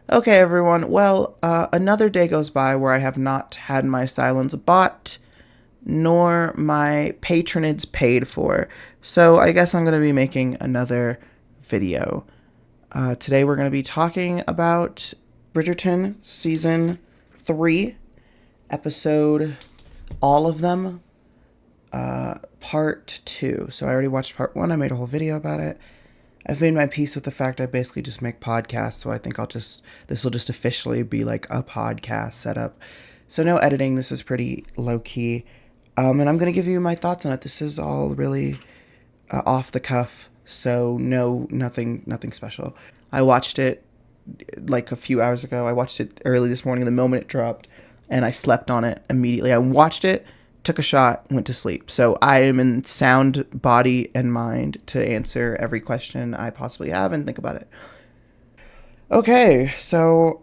Okay, everyone. Well, another day goes by where I have not had my silence bought nor my patronage paid for. So I guess I'm going to be making another video. Today we're going to be talking about Bridgerton Season 3, episode all of them, Part 2. So I already watched Part 1. I made a whole video about it. I've made my peace with the fact I basically just make podcasts, so I think this will just officially be like a podcast setup. So no editing, this is pretty low key. And I'm going to give you my thoughts on it. This is all really off the cuff, so nothing special. I watched it like a few hours ago. I watched it early this morning, the moment it dropped, and I slept on it immediately. I watched it, took a shot, went to sleep. So I am in sound body and mind to answer every question I possibly have and think about it. Okay, so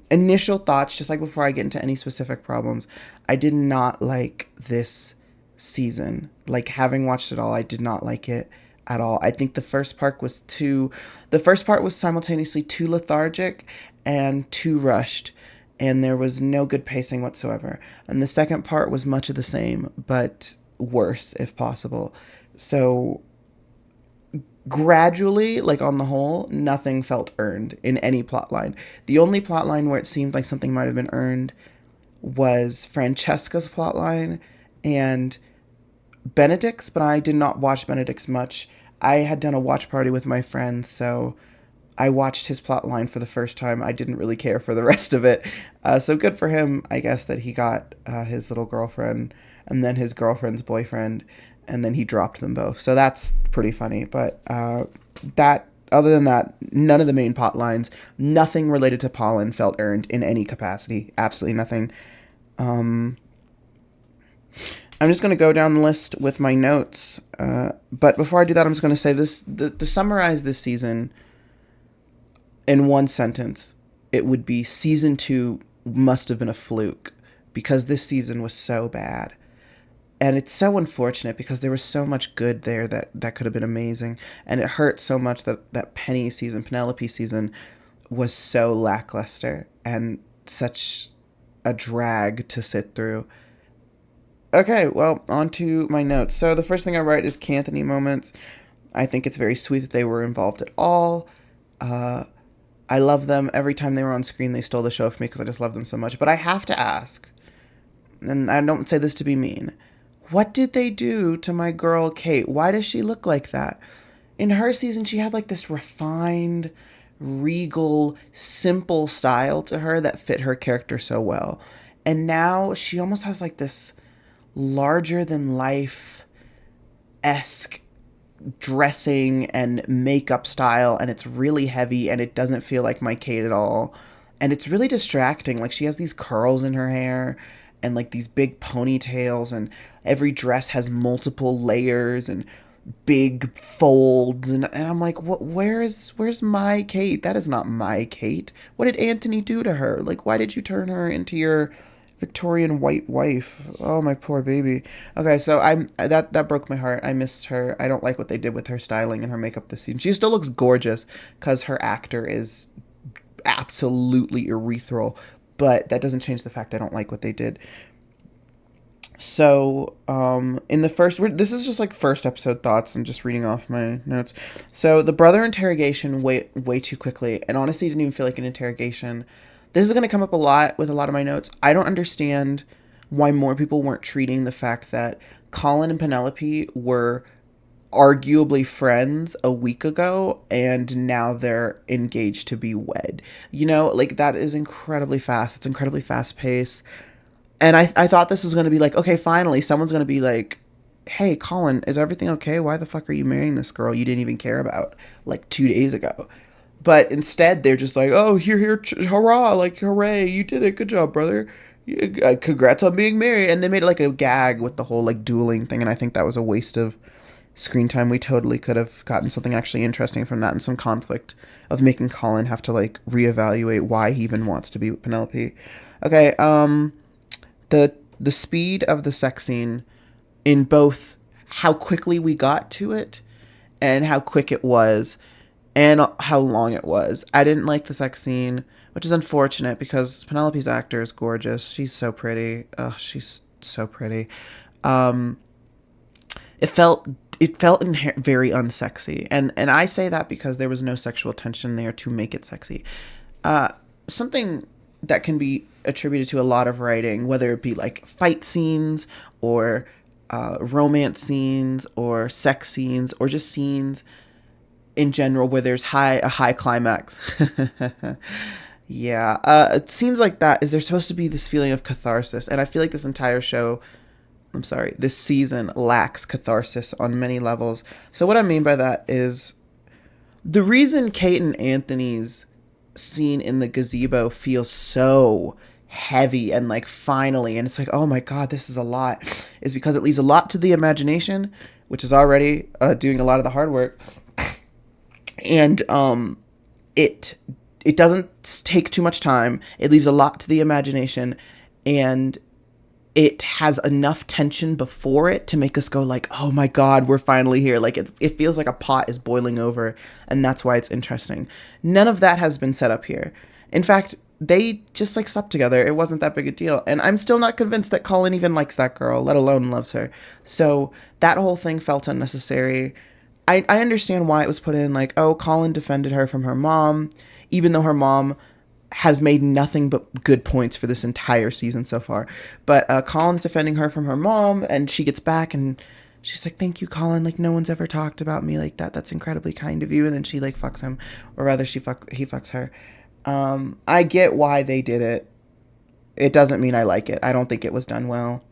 initial thoughts, just like before I get into any specific problems, I did not like this season. Like having watched it all, I did not like it at all. I think the first part was simultaneously too lethargic and too rushed, and there was no good pacing whatsoever. And the second part was much of the same, but worse if possible. So gradually, like on the whole, nothing felt earned in any plot line. The only plot line where it seemed like something might have been earned was Francesca's plot line and Benedict's, but I did not watch Benedict's much. I had done a watch party with my friends, so I watched his plot line for the first time. I didn't really care for the rest of it. So good for him, I guess, that he got his little girlfriend and then his girlfriend's boyfriend, and then he dropped them both. So that's pretty funny. But other than that, none of the main plot lines, nothing related to Pollen felt earned in any capacity. Absolutely nothing. Um, I'm just going to go down the list with my notes. But before I do that, I'm just going to say this to summarize this season in one sentence, it would be season 2 must have been a fluke because this season was so bad. And it's so unfortunate because there was so much good there that could have been amazing. And it hurt so much that Penelope season, was so lackluster and such a drag to sit through. Okay, well, on to my notes. So the first thing I write is Canthony moments. I think it's very sweet that they were involved at all. Uh, I love them. Every time they were on screen, they stole the show from me because I just love them so much. But I have to ask, and I don't say this to be mean, what did they do to my girl Kate? Why does she look like that? In her season, she had like this refined, regal, simple style to her that fit her character so well. And now she almost has like this larger than life esque dressing and makeup style, and it's really heavy and it doesn't feel like my Kate at all. And it's really distracting. Like she has these curls in her hair and like these big ponytails, and every dress has multiple layers and big folds, and I'm like, what, where's my Kate? That is not my Kate. What did Anthony do to her? Like, why did you turn her into your Victorian white wife? Oh, my poor baby. Okay, so that broke my heart. I missed her. I don't like what they did with her styling and her makeup this season. She still looks gorgeous because her actor is absolutely urethral, but that doesn't change the fact I don't like what they did. So, in the first, this is just like first episode thoughts. I'm just reading off my notes. So the brother interrogation way too quickly, and honestly didn't even feel like an interrogation. This is going to come up a lot with a lot of my notes. I don't understand why more people weren't treating the fact that Colin and Penelope were arguably friends a week ago and now they're engaged to be wed. You know, like that is incredibly fast. It's incredibly fast paced. And I thought this was going to be like, okay, finally, someone's going to be like, hey, Colin, is everything okay? Why the fuck are you marrying this girl you didn't even care about like 2 days ago? But instead, they're just like, oh, here, hurrah, like, hooray, you did it. Good job, brother. Congrats on being married. And they made it like a gag with the whole like dueling thing. And I think that was a waste of screen time. We totally could have gotten something actually interesting from that and some conflict of making Colin have to like reevaluate why he even wants to be with Penelope. Okay, the speed of the sex scene in both how quickly we got to it and how quick it was and how long it was. I didn't like the sex scene, which is unfortunate because Penelope's actor is gorgeous. She's so pretty. Oh, she's so pretty. Um, it felt very unsexy, and I say that because there was no sexual tension there to make it sexy. Uh, Something that can be attributed to a lot of writing, whether it be like fight scenes or romance scenes or sex scenes or just scenes in general where there's a high climax. Yeah, scenes like that is there's supposed to be this feeling of catharsis, and I feel like this entire show, I'm sorry, this season lacks catharsis on many levels. So what I mean by that is the reason Kate and Anthony's scene in the gazebo feels so heavy and like finally, and it's like, oh my god, this is a lot, is because it leaves a lot to the imagination, which is already doing a lot of the hard work, and it it doesn't take too much time. It leaves a lot to the imagination, and it has enough tension before it to make us go like, oh my god, we're finally here. Like it feels like a pot is boiling over, and that's why it's interesting. None of that has been set up here. In fact, they just like slept together. It wasn't that big a deal, and I'm still not convinced that Colin even likes that girl, let alone loves her. So that whole thing felt unnecessary. I understand why it was put in, like, oh, Colin defended her from her mom, even though her mom has made nothing but good points for this entire season so far. But Colin's defending her from her mom, and she gets back, and she's like, thank you, Colin. Like, no one's ever talked about me like that. That's incredibly kind of you. And then she, like, fucks him. Or rather, he fucks her. I get why they did it. It doesn't mean I like it. I don't think it was done well.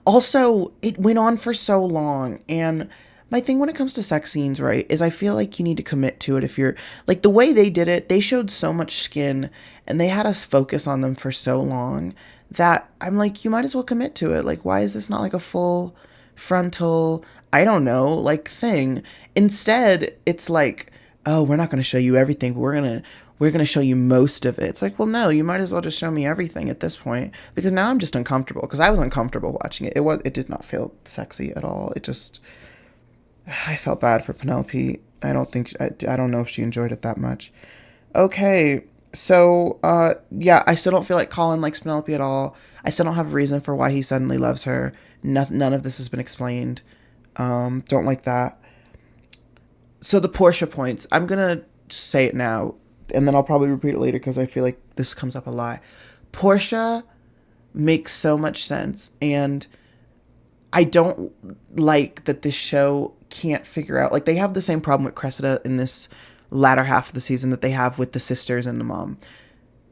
Also, it went on for so long, and my thing when it comes to sex scenes, right, is I feel like you need to commit to it. If you're like, the way they did it, they showed so much skin and they had us focus on them for so long that I'm like, you might as well commit to it. Like, why is this not like a full frontal, I don't know, like thing? Instead, it's like, oh, we're not going to show you everything. We're going to show you most of it. It's like, well, no, you might as well just show me everything at this point, because now I'm just uncomfortable, because I was uncomfortable watching it. It did not feel sexy at all. I felt bad for Penelope. I don't know if she enjoyed it that much. Okay, so, yeah, I still don't feel like Colin likes Penelope at all. I still don't have a reason for why he suddenly loves her. None of this has been explained. Don't like that. So the Portia points, I'm gonna just say it now, and then I'll probably repeat it later because I feel like this comes up a lot. Portia makes so much sense, and I don't like that this show can't figure out, like, they have the same problem with Cressida in this latter half of the season that they have with the sisters and the mom.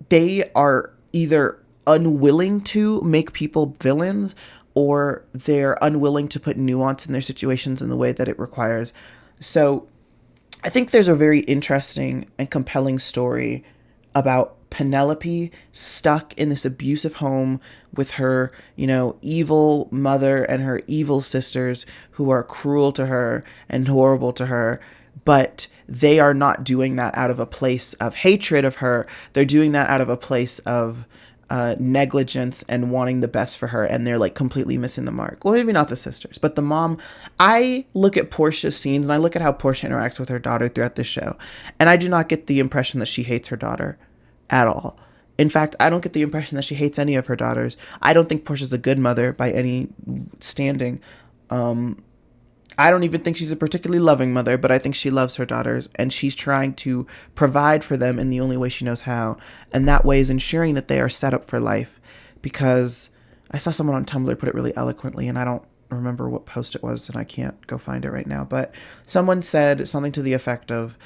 They are either unwilling to make people villains, or they're unwilling to put nuance in their situations in the way that it requires. So I think there's a very interesting and compelling story about Penelope stuck in this abusive home with her, evil mother and her evil sisters who are cruel to her and horrible to her, but they are not doing that out of a place of hatred of her. They're doing that out of a place of negligence and wanting the best for her, and they're like completely missing the mark. Well, maybe not the sisters, but the mom. I look at Portia's scenes and I look at how Portia interacts with her daughter throughout this show, and I do not get the impression that she hates her daughter at all. In fact, I don't get the impression that she hates any of her daughters. I don't think Portia's a good mother by any standing. I don't even think she's a particularly loving mother, but I think she loves her daughters, and she's trying to provide for them in the only way she knows how. And that way is ensuring that they are set up for life. Because I saw someone on Tumblr put it really eloquently, and I don't remember what post it was, and I can't go find it right now. But someone said something to the effect of,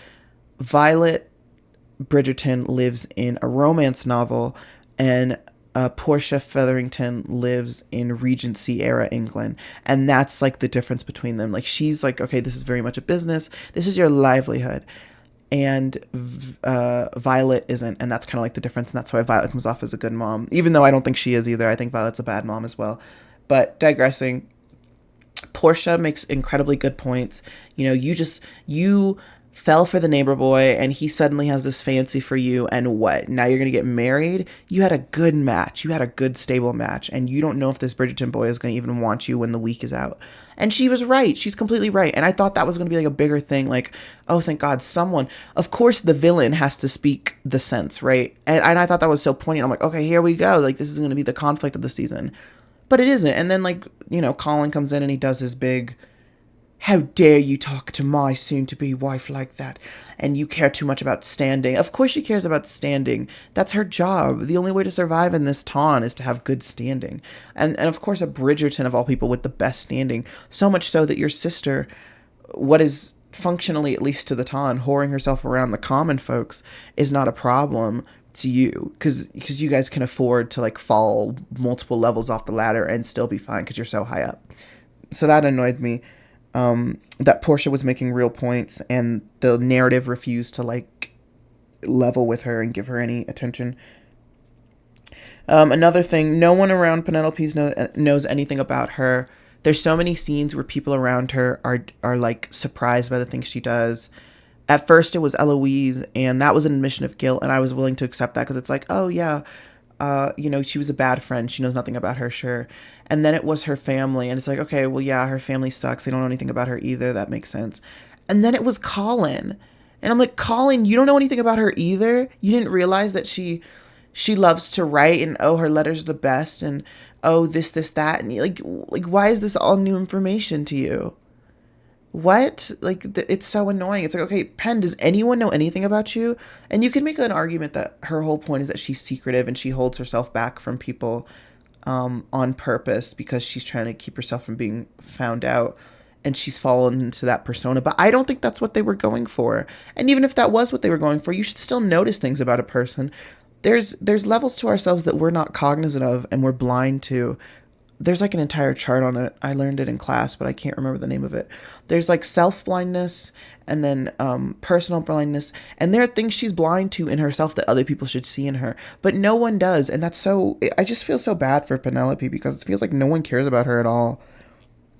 Violet Bridgerton lives in a romance novel, and Portia Featherington lives in Regency era England, and that's like the difference between them. Like, she's like, okay, this is very much a business, this is your livelihood, and Violet isn't, and that's kind of like the difference, and that's why Violet comes off as a good mom, even though I don't think she is either. I think Violet's a bad mom as well. But digressing, Portia makes incredibly good points. You fell for the neighbor boy, and he suddenly has this fancy for you, and what? Now you're gonna get married? You had a good match. You had a good, stable match, and you don't know if this Bridgerton boy is gonna even want you when the week is out. And she was right. She's completely right. And I thought that was going to be like a bigger thing. Like, oh, thank God, someone. Of course, the villain has to speak the sense, right? And I thought that was so poignant. I'm like, okay, here we go. Like, this is going to be the conflict of the season. But it isn't. And then, like, Colin comes in and he does his big, how dare you talk to my soon-to-be wife like that? And you care too much about standing. Of course she cares about standing. That's her job. The only way to survive in this town is to have good standing. And of course a Bridgerton of all people with the best standing. So much so that your sister, what is functionally, at least to the town, whoring herself around the common folks is not a problem to you. Because you guys can afford to, like, fall multiple levels off the ladder and still be fine because you're so high up. So that annoyed me. That Portia was making real points and the narrative refused to, like, level with her and give her any attention. Another thing, no one around Penelope knows anything about her. There's so many scenes where people around her are like surprised by the things she does. At first it was Eloise, and that was an admission of guilt, and I was willing to accept that because it's like, oh yeah, she was a bad friend. She knows nothing about her, sure. And then it was her family, and it's like, okay, well, yeah, her family sucks. They don't know anything about her either. That makes sense. And then it was Colin. And I'm like, Colin, you don't know anything about her either? You didn't realize that she loves to write, and, oh, her letters are the best, and, oh, this, that. And, like, why is this all new information to you? What? Like, it's so annoying. It's like, okay, Penn, does anyone know anything about you? And you can make an argument that her whole point is that she's secretive and she holds herself back from people on purpose because she's trying to keep herself from being found out, and she's fallen into that persona. But I don't think that's what they were going for. And even if that was what they were going for, you should still notice things about a person. There's levels to ourselves that we're not cognizant of and we're blind to. There's like an entire chart on it. I learned it in class, but I can't remember the name of it. There's like self-blindness and then personal blindness. And there are things she's blind to in herself that other people should see in her. But no one does. And that's so... I just feel so bad for Penelope because it feels like no one cares about her at all.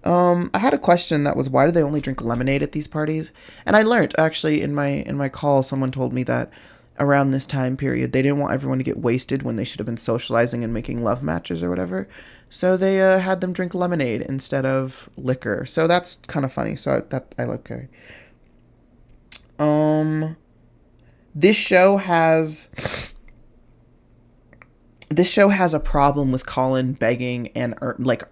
I had a question that was, why do they only drink lemonade at these parties? And I learned, actually, in my call, someone told me that around this time period, they didn't want everyone to get wasted when they should have been socializing and making love matches or whatever. So they had them drink lemonade instead of liquor. So that's kind of funny. So I like. Okay. This show has a problem with Colin begging and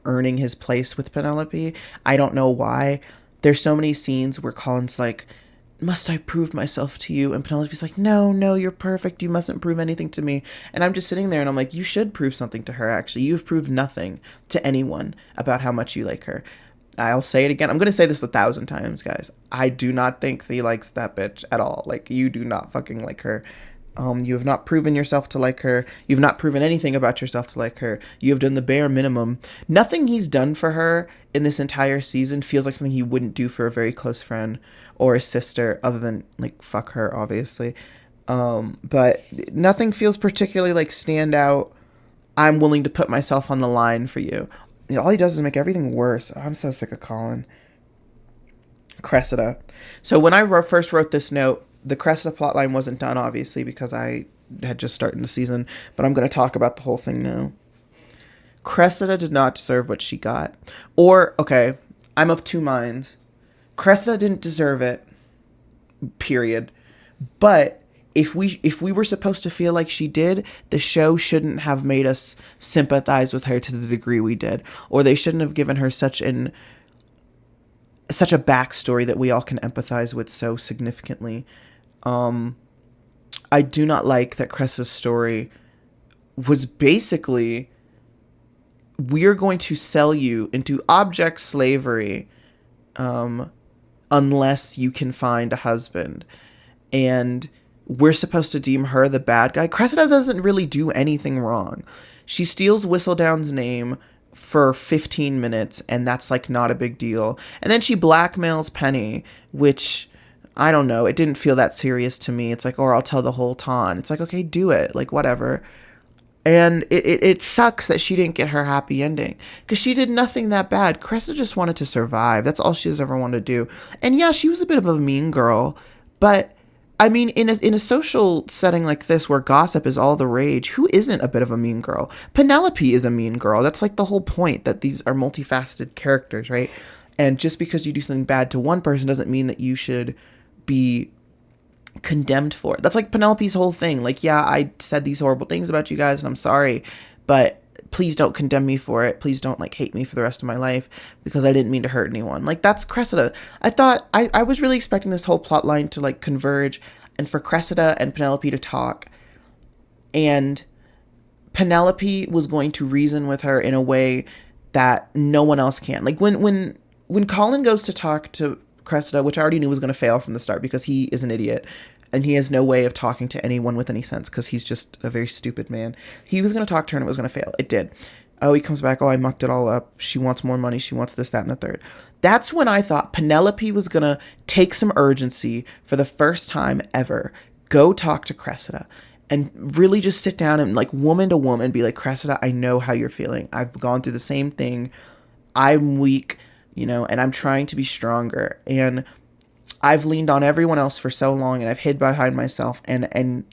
earning his place with Penelope. I don't know why. There's so many scenes where Colin's like, must I prove myself to you? And Penelope's like, no, you're perfect. You mustn't prove anything to me. And I'm just sitting there and I'm like, you should prove something to her, actually. You've proved nothing to anyone about how much you like her. I'll say it again. I'm going to say this 1,000 times, guys. I do not think that he likes that bitch at all. Like, you do not fucking like her. You have not proven yourself to like her. You've not proven anything about yourself to like her. You have done the bare minimum. Nothing he's done for her in this entire season feels like something he wouldn't do for a very close friend or a sister, other than, like, fuck her, obviously. But nothing feels particularly, like, stand out. I'm willing to put myself on the line for you. All he does is make everything worse. I'm so sick of Colin. Cressida. So when I first wrote this note, the Cressida plotline wasn't done, obviously, because I had just started the season, but I'm going to talk about the whole thing now. Cressida did not deserve what she got. Or, okay, I'm of two minds. Cressida didn't deserve it, period. But if we were supposed to feel like she did, the show shouldn't have made us sympathize with her to the degree we did. Or they shouldn't have given her such a backstory that we all can empathize with so significantly. I do not like that Cressida's story was basically, we're going to sell you into object slavery unless you can find a husband. And we're supposed to deem her the bad guy. Cressida doesn't really do anything wrong. She steals Whistledown's name for 15 minutes, and that's, like, not a big deal. And then she blackmails Penny, which, I don't know, it didn't feel that serious to me. It's like, or I'll tell the whole ton. It's like, okay, do it. Like, whatever. And it sucks that she didn't get her happy ending, because she did nothing that bad. Cressida just wanted to survive. That's all she's ever wanted to do. And yeah, she was a bit of a mean girl, but I mean, in a social setting like this where gossip is all the rage, who isn't a bit of a mean girl? Penelope is a mean girl. That's like the whole point, that these are multifaceted characters, right? And just because you do something bad to one person doesn't mean that you should be condemned for it. That's like Penelope's whole thing. Like, yeah, I said these horrible things about you guys and I'm sorry, but please don't condemn me for it. Please don't like hate me for the rest of my life because I didn't mean to hurt anyone. Like, that's Cressida. I was really expecting this whole plot line to like converge and for Cressida and Penelope to talk, and Penelope was going to reason with her in a way that no one else can. Like when Colin goes to talk to Cressida, which I already knew was going to fail from the start because he is an idiot and he has no way of talking to anyone with any sense because he's just a very stupid man. He was going to talk to her and it was going to fail. It did. Oh, he comes back. Oh, I mucked it all up. She wants more money. She wants this, that, and the third. That's when I thought Penelope was going to take some urgency for the first time ever. Go talk to Cressida and really just sit down and like woman to woman be like, Cressida, I know how you're feeling. I've gone through the same thing. I'm weak, and I'm trying to be stronger. And I've leaned on everyone else for so long and I've hid behind myself and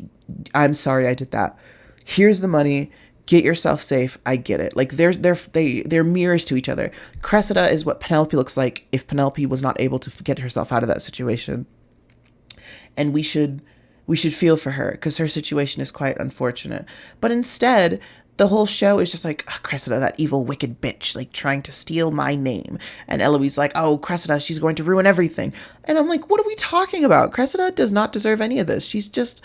I'm sorry I did that. Here's the money. Get yourself safe. I get it. Like they're mirrors to each other. Cressida is what Penelope looks like if Penelope was not able to get herself out of that situation. And we should feel for her because her situation is quite unfortunate. But instead, the whole show is just like, oh, Cressida, that evil, wicked bitch, like trying to steal my name. And Eloise like, oh, Cressida, she's going to ruin everything. And I'm like, what are we talking about? Cressida does not deserve any of this. She's just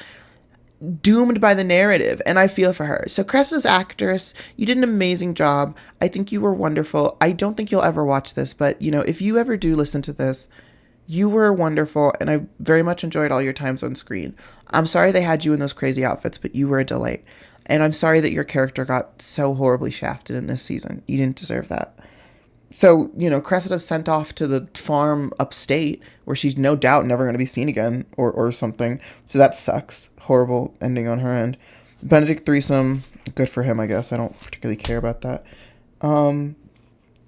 doomed by the narrative, and I feel for her. So Cressida's actress, you did an amazing job. I think you were wonderful. I don't think you'll ever watch this, but, if you ever do listen to this, you were wonderful, and I very much enjoyed all your times on screen. I'm sorry they had you in those crazy outfits, but you were a delight. And I'm sorry that your character got so horribly shafted in this season. You didn't deserve that. So, Cressida's sent off to the farm upstate where she's no doubt never going to be seen again or something. So that sucks. Horrible ending on her end. Benedict threesome, good for him, I guess. I don't particularly care about that.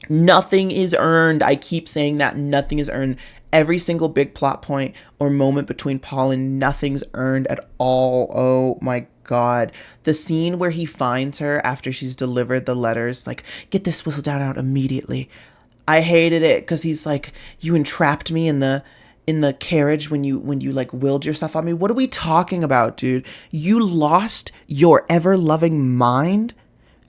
Nothing is earned. I keep saying that. Nothing is earned. Every single big plot point or moment between Paul and nothing's earned at all. Oh my God. The scene where he finds her after she's delivered the letters, like, get this Whistledown out immediately. I hated it because he's like, you entrapped me in the carriage when you like willed yourself on me. What are we talking about, dude? You lost your ever loving mind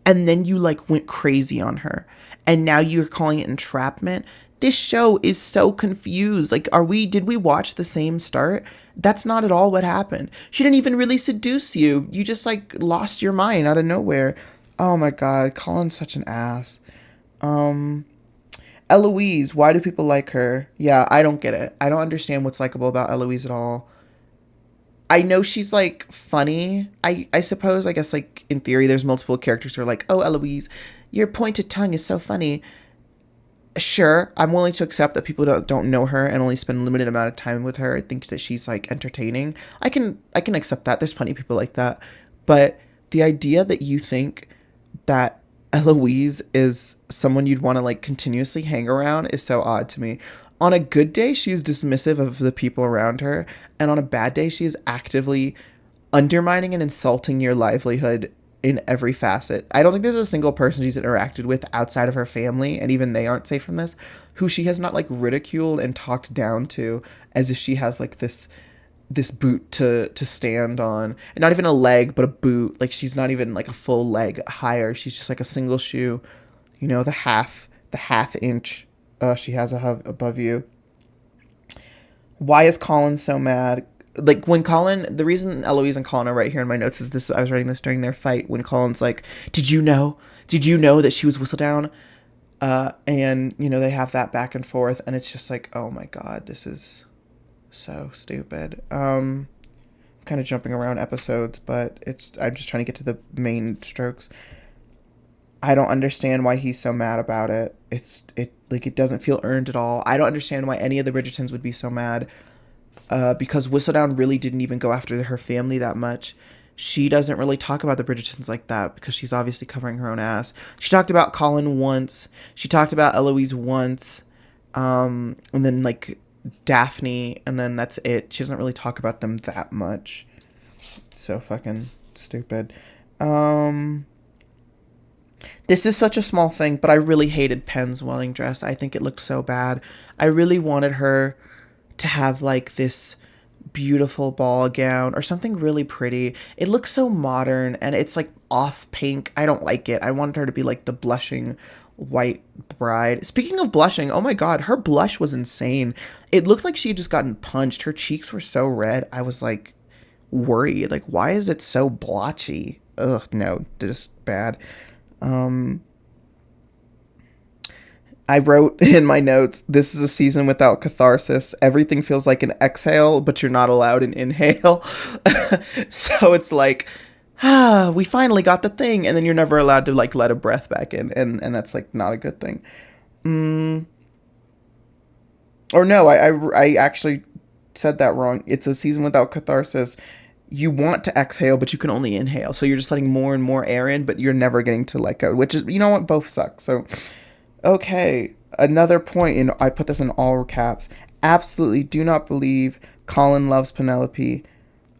and then you like went crazy on her. And now you're calling it entrapment. This show is so confused. Like, did we watch the same start? That's not at all what happened. She didn't even really seduce you. You just like lost your mind out of nowhere. Oh my God, Colin's such an ass. Eloise, why do people like her? Yeah, I don't get it. I don't understand what's likable about Eloise at all. I know she's like funny. I suppose, I guess like in theory, there's multiple characters who are like, oh, Eloise, your pointed tongue is so funny. Sure, I'm willing to accept that people don't know her and only spend a limited amount of time with her. I think that she's like entertaining. I can accept that. There's plenty of people like that. But the idea that you think that Eloise is someone you'd want to like continuously hang around is so odd to me. On a good day, she is dismissive of the people around her, and on a bad day, she is actively undermining and insulting your livelihood in every facet. I don't think there's a single person she's interacted with outside of her family, and even they aren't safe from this, who she has not like ridiculed and talked down to as if she has like this boot to stand on, and not even a leg, but a boot. Like, she's not even like a full leg higher. She's just like a single shoe, the half inch she has above you. Why is Colin so mad? Like, when Colin, the reason Eloise and Colin are right here in my notes is this, I was writing this during their fight, when Colin's like, did you know that she was Whistledown? And, they have that back and forth, and it's just like, oh my God, this is so stupid. Kind of jumping around episodes, but I'm just trying to get to the main strokes. I don't understand why he's so mad about it. It doesn't feel earned at all. I don't understand why any of the Bridgertons would be so mad. Because Whistledown really didn't even go after her family that much. She doesn't really talk about the Bridgertons like that because she's obviously covering her own ass. She talked about Colin once. She talked about Eloise once. And then like Daphne, and then that's it. She doesn't really talk about them that much. So fucking stupid. This is such a small thing, but I really hated Pen's wedding dress. I think it looked so bad. I really wanted her to have like this beautiful ball gown or something really pretty. It looks so modern and it's like off pink. I don't like it. I wanted her to be like the blushing white bride. Speaking of blushing, oh my god, her blush was insane. It looked like she had just gotten punched. Her cheeks were so red. I was like worried. Like, why is it so blotchy? Ugh, no, just bad. Um, I wrote in my notes, this is a season without catharsis. Everything feels like an exhale, but you're not allowed an inhale. So it's like, we finally got the thing. And then you're never allowed to like let a breath back in. And that's like not a good thing. Or no, I actually said that wrong. It's a season without catharsis. You want to exhale, but you can only inhale. So you're just letting more and more air in, but you're never getting to let go, which is, you know what, both suck. So okay, another point, and I put this in all caps. Absolutely do not believe Colin loves Penelope,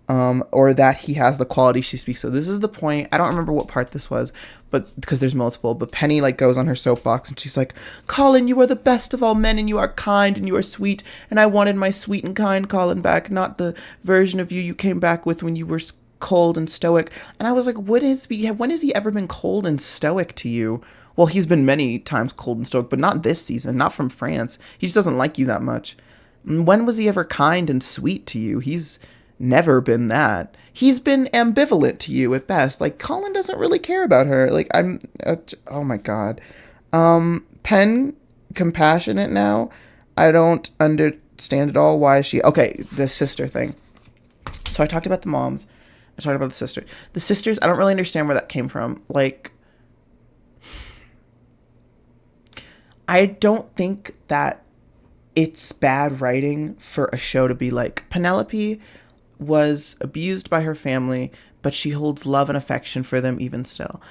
or that he has the quality she speaks. So this is the point. I don't remember what part this was, but because there's multiple. But Penny like goes on her soapbox and she's like, "Colin, you are the best of all men, and you are kind and you are sweet, and I wanted my sweet and kind Colin back, not the version of you came back with when you were cold and stoic." And I was like, when has he ever been cold and stoic to you? Well, he's been many times cold and stoic, but not this season, not from France. He just doesn't like you that much. When was he ever kind and sweet to you? He's never been that. He's been ambivalent to you at best. Like, Colin doesn't really care about her. Like, oh my god. Pen, compassionate now. I don't understand at all why she, okay, the sister thing. So I talked about the moms. I talked about the sister. The sisters, I don't really understand where that came from. Like, I don't think that it's bad writing for a show to be like, Penelope was abused by her family, but she holds love and affection for them even still.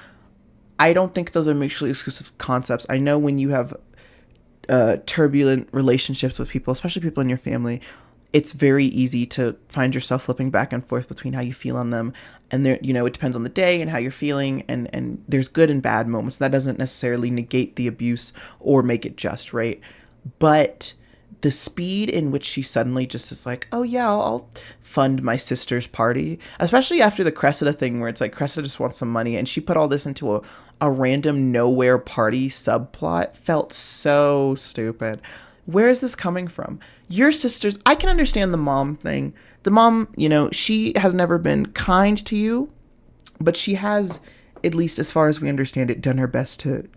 I don't think those are mutually exclusive concepts. I know when you have turbulent relationships with people, especially people in your family, it's very easy to find yourself flipping back and forth between how you feel on them. And there, you know, it depends on the day and how you're feeling, and there's good and bad moments. That doesn't necessarily negate the abuse or make it just right. But the speed in which she suddenly just is like, oh yeah, I'll fund my sister's party, especially after the Cressida thing where it's like Cressida just wants some money, and she put all this into a random nowhere party subplot, felt so stupid. Where is this coming from? Your sisters, I can understand the mom thing. The mom, you know, she has never been kind to you, but she has, at least as far as we understand it, done her best to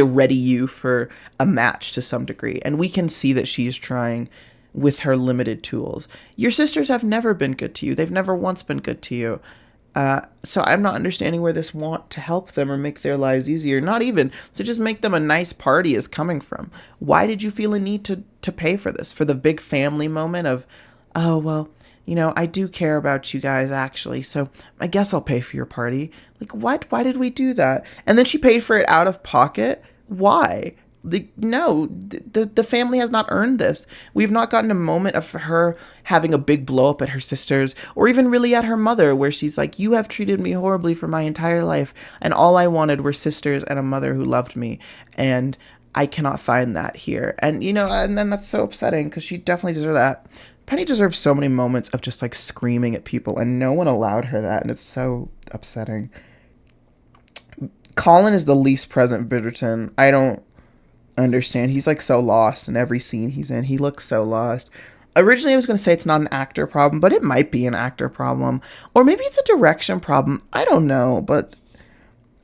ready you for a match to some degree. And we can see that she's trying with her limited tools. Your sisters have never been good to you. They've never once been good to you. So I'm not understanding where this want to help them or make their lives easier, not even to just make them a nice party, is coming from. Why did you feel a need to pay for this? For the big family moment of, oh, well, you know, I do care about you guys actually, so I guess I'll pay for your party. Like, what? Why did we do that? And then she paid for it out of pocket? Why? The family has not earned this. We've not gotten a moment of her having a big blow up at her sisters, or even really at her mother, where she's like, you have treated me horribly for my entire life, and all I wanted were sisters and a mother who loved me, and I cannot find that here. And, you know, and then that's so upsetting, because she definitely deserves that. Penny deserves so many moments of just like screaming at people, and no one allowed her that, and it's so upsetting. Colin is the least present Bridgerton. I don't understand. He's like so lost in every scene he's in. He looks so lost. Originally I was going to say it's not an actor problem, but it might be an actor problem, or maybe it's a direction problem. I don't know, but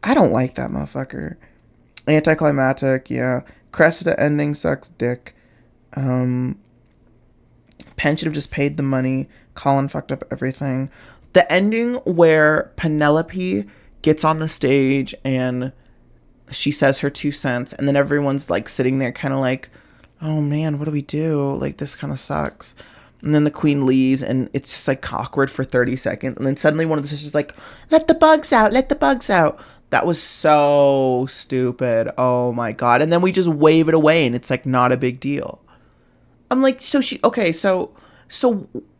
I don't like that motherfucker. Anticlimactic, yeah. Cressida ending sucks dick. Penn should have just paid the money. Colin fucked up everything. The ending where Penelope gets on the stage and she says her 2 cents, and then everyone's like sitting there kind of like, oh man, what do we do? Like, this kind of sucks. And then the queen leaves, and it's just like awkward for 30 seconds. And then suddenly one of the sisters is like, let the bugs out, let the bugs out. That was so stupid. Oh my God. And then we just wave it away, and it's like not a big deal. I'm like, so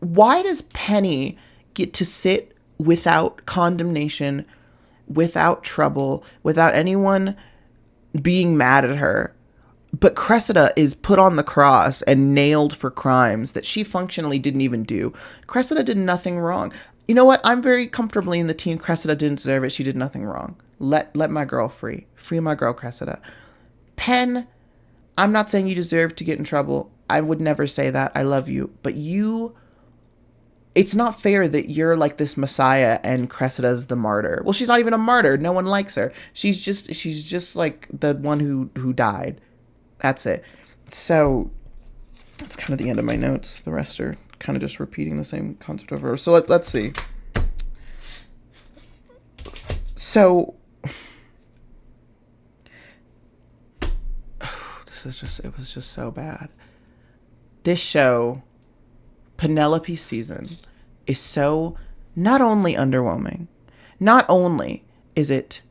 why does Penny get to sit without condemnation without trouble, without anyone being mad at her. But Cressida is put on the cross and nailed for crimes that she functionally didn't even do. Cressida did nothing wrong. You know what? I'm very comfortably in the team. Cressida didn't deserve it. She did nothing wrong. Let my girl free. Free my girl, Cressida. Penn, I'm not saying you deserve to get in trouble. I would never say that. I love you. But it's not fair that you're like this messiah and Cressida's the martyr. Well, she's not even a martyr. No one likes her. She's just like the one who died. That's it. So that's kind of the end of my notes. The rest are kind of just repeating the same concept over. So let's see. So it was just so bad. This show, Penelope season, is so not only underwhelming, not only is it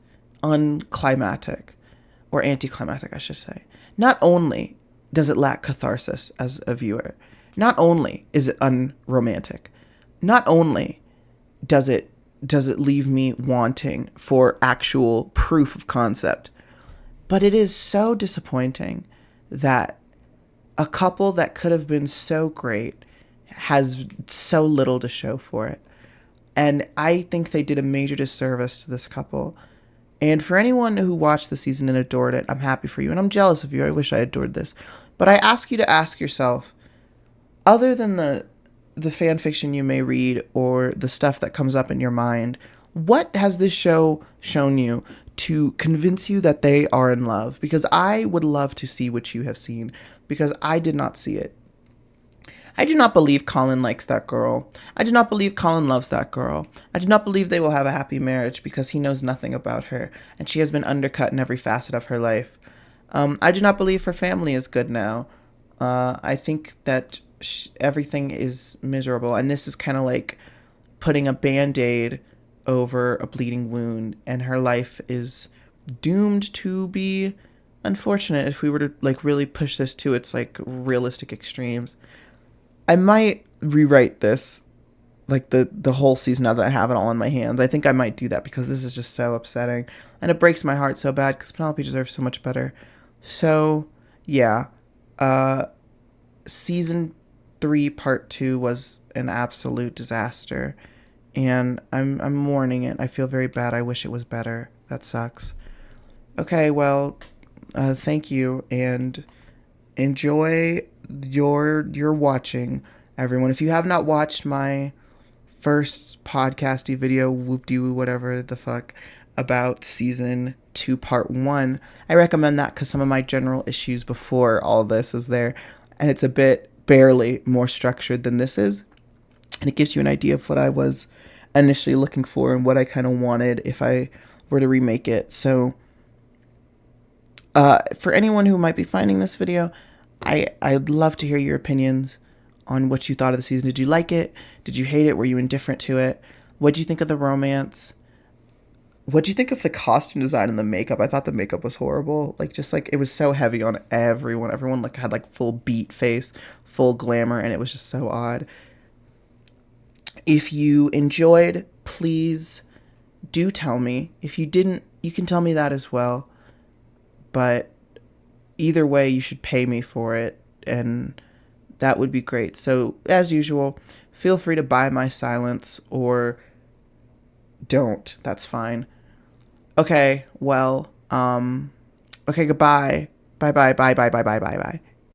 unclimactic, or anticlimactic, I should say, not only does it lack catharsis as a viewer, not only is it unromantic, not only does it leave me wanting for actual proof of concept, but it is so disappointing that a couple that could have been so great has so little to show for it. And I think they did a major disservice to this couple. And for anyone who watched the season and adored it, I'm happy for you. And I'm jealous of you. I wish I adored this. But I ask you to ask yourself, other than the fan fiction you may read or the stuff that comes up in your mind, what has this show shown you to convince you that they are in love? Because I would love to see what you have seen, because I did not see it. I do not believe Colin likes that girl. I do not believe Colin loves that girl. I do not believe they will have a happy marriage because he knows nothing about her and she has been undercut in every facet of her life. I do not believe her family is good now. I think that everything is miserable, and this is kind of like putting a Band-Aid over a bleeding wound, and her life is doomed to be unfortunate if we were to like really push this to its like realistic extremes. I might rewrite this, like the whole season now that I have it all in my hands. I think I might do that because this is just so upsetting, and it breaks my heart so bad because Penelope deserves so much better. So yeah, season 3 part 2 was an absolute disaster, and I'm mourning it. I feel very bad. I wish it was better. That sucks. Okay, well, thank you, and enjoy your watching, everyone. If you have not watched my first podcasty video, whoop-de-woo, whatever the fuck, about season 2 part 1, I recommend that because some of my general issues before all this is there, and it's a bit barely more structured than this is, and it gives you an idea of what I was initially looking for and what I kind of wanted if I were to remake it. So for anyone who might be finding this video, I'd love to hear your opinions on what you thought of the season. Did you like it? Did you hate it? Were you indifferent to it? What did you think of the romance? What do you think of the costume design and the makeup? I thought the makeup was horrible. Like, just like, it was so heavy on everyone. Everyone like had like full beat face, full glamour, and it was just so odd. If you enjoyed, please do tell me. If you didn't, you can tell me that as well. But either way, you should pay me for it, and that would be great. So, as usual, feel free to buy my silence, or don't. That's fine. Okay, well, okay, goodbye. Bye, bye, bye, bye, bye, bye, bye, bye.